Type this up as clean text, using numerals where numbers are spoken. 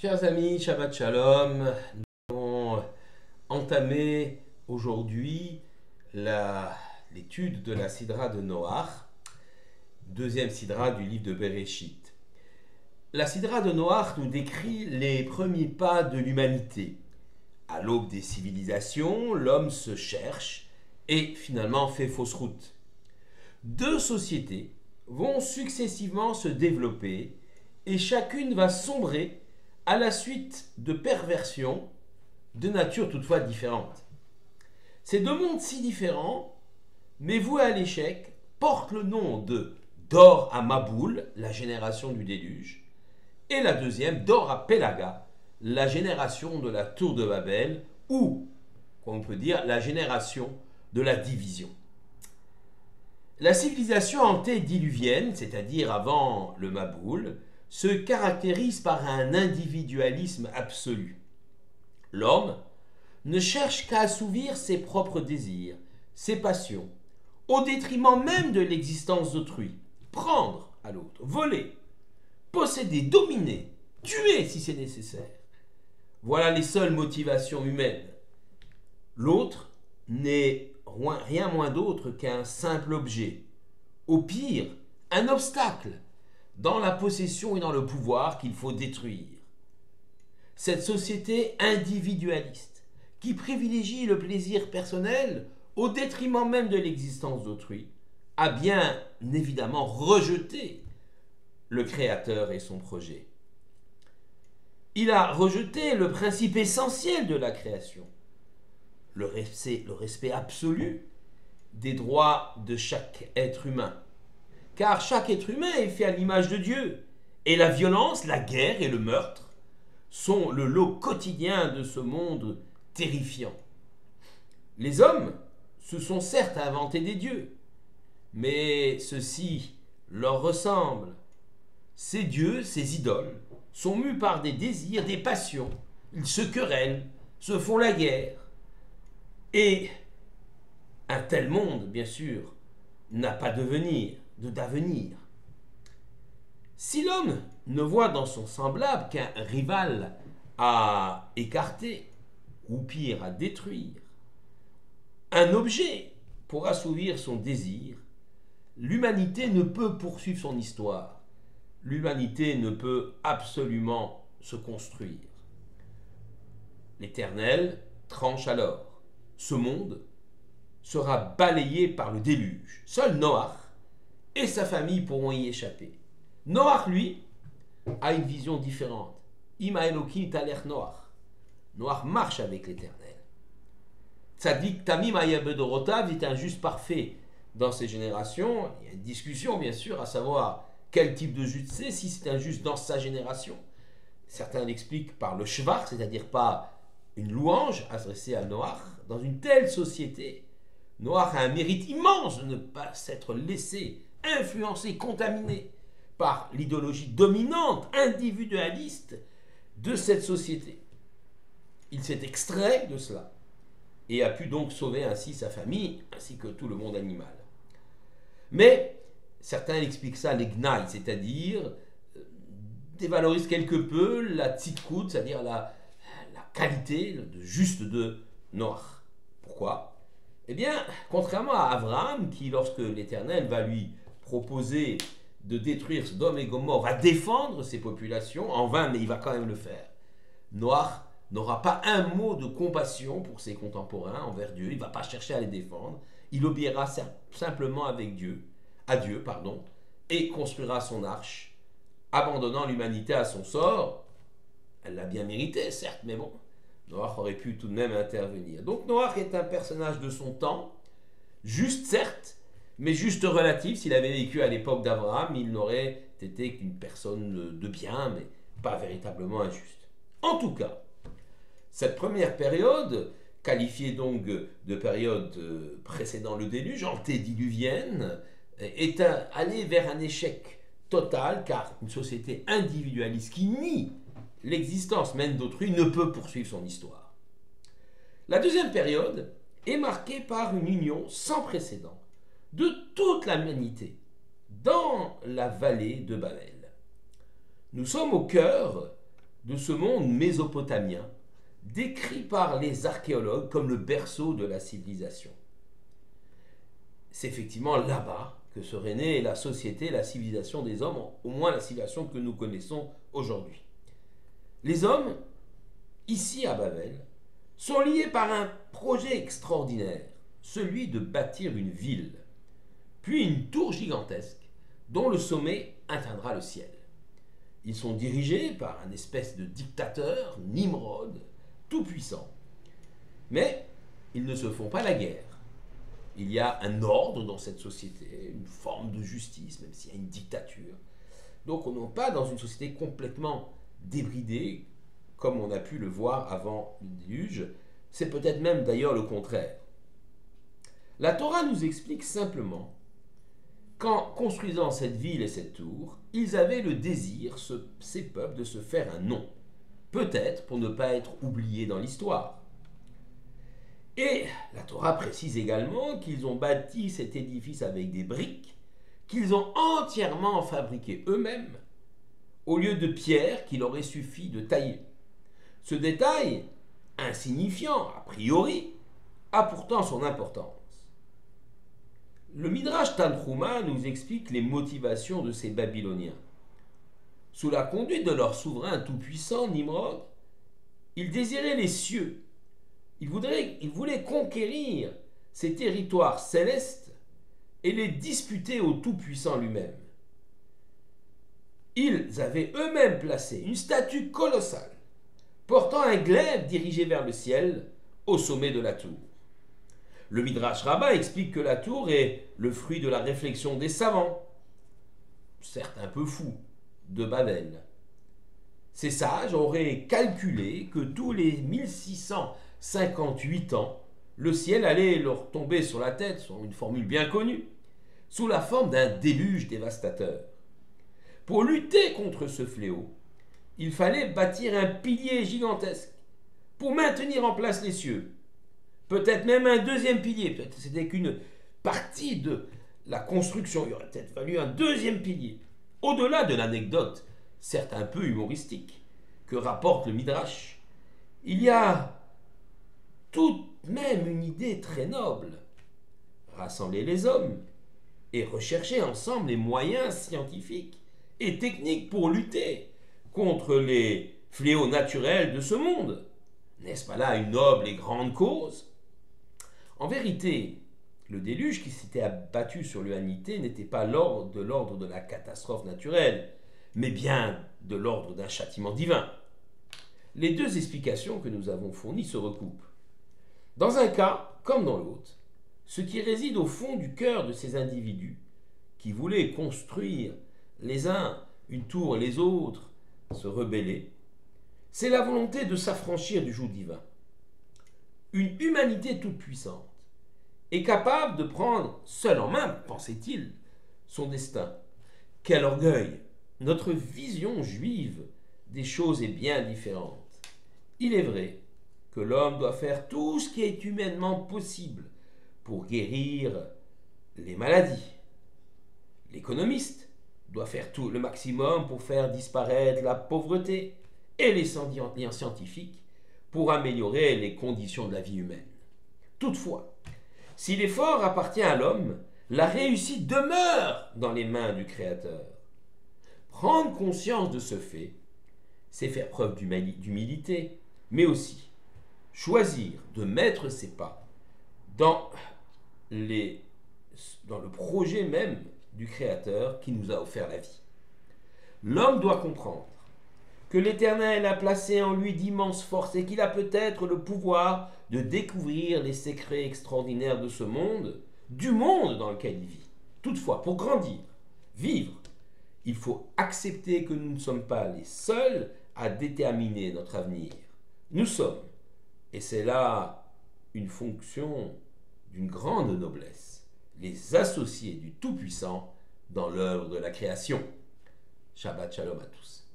Chers amis, Shabbat Shalom, nous allons entamer aujourd'hui l'étude de la Sidra de Noach, deuxième Sidra du livre de Bereshit. La Sidra de Noach nous décrit les premiers pas de l'humanité. À l'aube des civilisations, l'homme se cherche et finalement fait fausse route. Deux sociétés vont successivement se développer et chacune va sombrer à la suite de perversions de nature toutefois différente. Ces deux mondes si différents, mais voués à l'échec, portent le nom de Dor à Maboul, la génération du déluge, et la deuxième, Dor à Pélaga, la génération de la tour de Babel, ou, comme on peut dire, la génération de la division. La civilisation antédiluvienne, c'est-à-dire avant le Maboul, se caractérise par un individualisme absolu. L'homme ne cherche qu'à assouvir ses propres désirs, ses passions, au détriment même de l'existence d'autrui. Prendre à l'autre, voler, posséder, dominer, tuer si c'est nécessaire. Voilà les seules motivations humaines. L'autre n'est rien moins d'autre qu'un simple objet. Au pire, un obstacle dans la possession et dans le pouvoir qu'il faut détruire. Cette société individualiste, qui privilégie le plaisir personnel au détriment même de l'existence d'autrui, a bien évidemment rejeté le Créateur et son projet. Il a rejeté le principe essentiel de la création, le respect absolu des droits de chaque être humain. Car chaque être humain est fait à l'image de Dieu. Et la violence, la guerre et le meurtre sont le lot quotidien de ce monde terrifiant. Les hommes se sont certes inventés des dieux, mais ceux-ci leur ressemblent. Ces dieux, ces idoles, sont mus par des désirs, des passions. Ils se querellent, se font la guerre. Et un tel monde, bien sûr, n'a pas d'avenir. Si l'homme ne voit dans son semblable qu'un rival à écarter, ou pire à détruire, un objet pour assouvir son désir, l'humanité ne peut poursuivre son histoire. L'humanité ne peut absolument se construire. L'Éternel tranche alors. Ce monde sera balayé par le déluge. Seul Noach et sa famille pourront y échapper. Noach, lui, a une vision différente. Ima Elokim taler Noach. Noach marche avec l'Éternel. Tzadik Tamim Ayabedorotav est un juste parfait dans ces générations. Il y a une discussion, bien sûr, à savoir quel type de juste c'est, si c'est un juste dans sa génération. Certains l'expliquent par le shvar, c'est-à-dire pas une louange adressée à Noach. Dans une telle société, Noach a un mérite immense de ne pas s'être laissé influencer, contaminé par l'idéologie dominante, individualiste de cette société. Il s'est extrait de cela et a pu donc sauver ainsi sa famille ainsi que tout le monde animal. Mais certains expliquent ça l'egnaï, c'est-à-dire dévalorisent quelque peu la tzidkout, c'est-à-dire la qualité de juste de Noach. Pourquoi ? Eh bien, contrairement à Abraham, qui, lorsque l'Éternel va lui proposer de détruire Sodome et Gomorrhe, va défendre ses populations, en vain, mais il va quand même le faire. Noach n'aura pas un mot de compassion pour ses contemporains envers Dieu, il ne va pas chercher à les défendre, il obéira simplement à Dieu, et construira son arche, abandonnant l'humanité à son sort. Elle l'a bien mérité, certes, mais bon, Noach aurait pu tout de même intervenir. Donc Noach est un personnage de son temps, juste certes, mais juste relatif. S'il avait vécu à l'époque d'Abraham, il n'aurait été qu'une personne de bien, mais pas véritablement injuste. En tout cas, cette première période, qualifiée donc de période précédant le déluge, antédiluvienne, est allée vers un échec total, car une société individualiste qui nie l'existence même d'autrui ne peut poursuivre son histoire. La deuxième période est marquée par une union sans précédent de toute l'humanité dans la vallée de Babel. Nous sommes au cœur de ce monde mésopotamien, décrit par les archéologues comme le berceau de la civilisation. C'est effectivement là-bas que serait née la société, la civilisation des hommes, au moins la civilisation que nous connaissons aujourd'hui. Les hommes, ici à Babel, sont liés par un projet extraordinaire, celui de bâtir une ville, puis une tour gigantesque dont le sommet atteindra le ciel. Ils sont dirigés par un espèce de dictateur, Nimrod, tout-puissant. Mais ils ne se font pas la guerre. Il y a un ordre dans cette société, une forme de justice, même s'il y a une dictature. Donc on n'est pas dans une société complètement débridée, comme on a pu le voir avant le déluge. C'est peut-être même d'ailleurs le contraire. La Torah nous explique simplement qu'en construisant cette ville et cette tour, ils avaient le désir, ces peuples, de se faire un nom. Peut-être pour ne pas être oubliés dans l'histoire. Et la Torah précise également qu'ils ont bâti cet édifice avec des briques qu'ils ont entièrement fabriquées eux-mêmes, au lieu de pierres qu'il aurait suffi de tailler. Ce détail, insignifiant a priori, a pourtant son importance. Le Midrash Tanhuma nous explique les motivations de ces Babyloniens. Sous la conduite de leur souverain tout-puissant, Nimrod, ils désiraient les cieux. Ils voulaient conquérir ces territoires célestes et les disputer au tout-puissant lui-même. Ils avaient eux-mêmes placé une statue colossale, portant un glaive dirigé vers le ciel, au sommet de la tour. Le Midrash Rabbah explique que la tour est le fruit de la réflexion des savants, certes un peu fous, de Babel. Ces sages auraient calculé que tous les 1658 ans, le ciel allait leur tomber sur la tête, selon une formule bien connue, sous la forme d'un déluge dévastateur. Pour lutter contre ce fléau, il fallait bâtir un pilier gigantesque pour maintenir en place les cieux. Peut-être même un deuxième pilier, peut-être c'était qu'une partie de la construction, il aurait peut-être fallu un deuxième pilier. Au-delà de l'anecdote, certes un peu humoristique, que rapporte le Midrash, il y a tout de même une idée très noble. Rassembler les hommes et rechercher ensemble les moyens scientifiques et techniques pour lutter contre les fléaux naturels de ce monde. N'est-ce pas là une noble et grande cause? En vérité, le déluge qui s'était abattu sur l'humanité n'était pas de l'ordre de la catastrophe naturelle, mais bien de l'ordre d'un châtiment divin. Les deux explications que nous avons fournies se recoupent. Dans un cas, comme dans l'autre, ce qui réside au fond du cœur de ces individus, qui voulaient construire les uns une tour et les autres se rebeller, c'est la volonté de s'affranchir du joug divin. Une humanité toute puissante est capable de prendre seule en main, pensait-il, son destin. Quel orgueil! Notre vision juive des choses est bien différente. Il est vrai que l'homme doit faire tout ce qui est humainement possible pour guérir les maladies. L'économiste doit faire tout le maximum pour faire disparaître la pauvreté et les scientifiques pour améliorer les conditions de la vie humaine. Toutefois, si l'effort appartient à l'homme, la réussite demeure dans les mains du Créateur. Prendre conscience de ce fait, c'est faire preuve d'humilité, mais aussi choisir de mettre ses pas dans le projet même du Créateur qui nous a offert la vie. L'homme doit comprendre que l'Éternel a placé en lui d'immenses forces et qu'il a peut-être le pouvoir de découvrir les secrets extraordinaires de ce monde, du monde dans lequel il vit. Toutefois, pour grandir, vivre, il faut accepter que nous ne sommes pas les seuls à déterminer notre avenir. Nous sommes, et c'est là une fonction d'une grande noblesse, les associés du Tout-Puissant dans l'œuvre de la création. Shabbat Shalom à tous.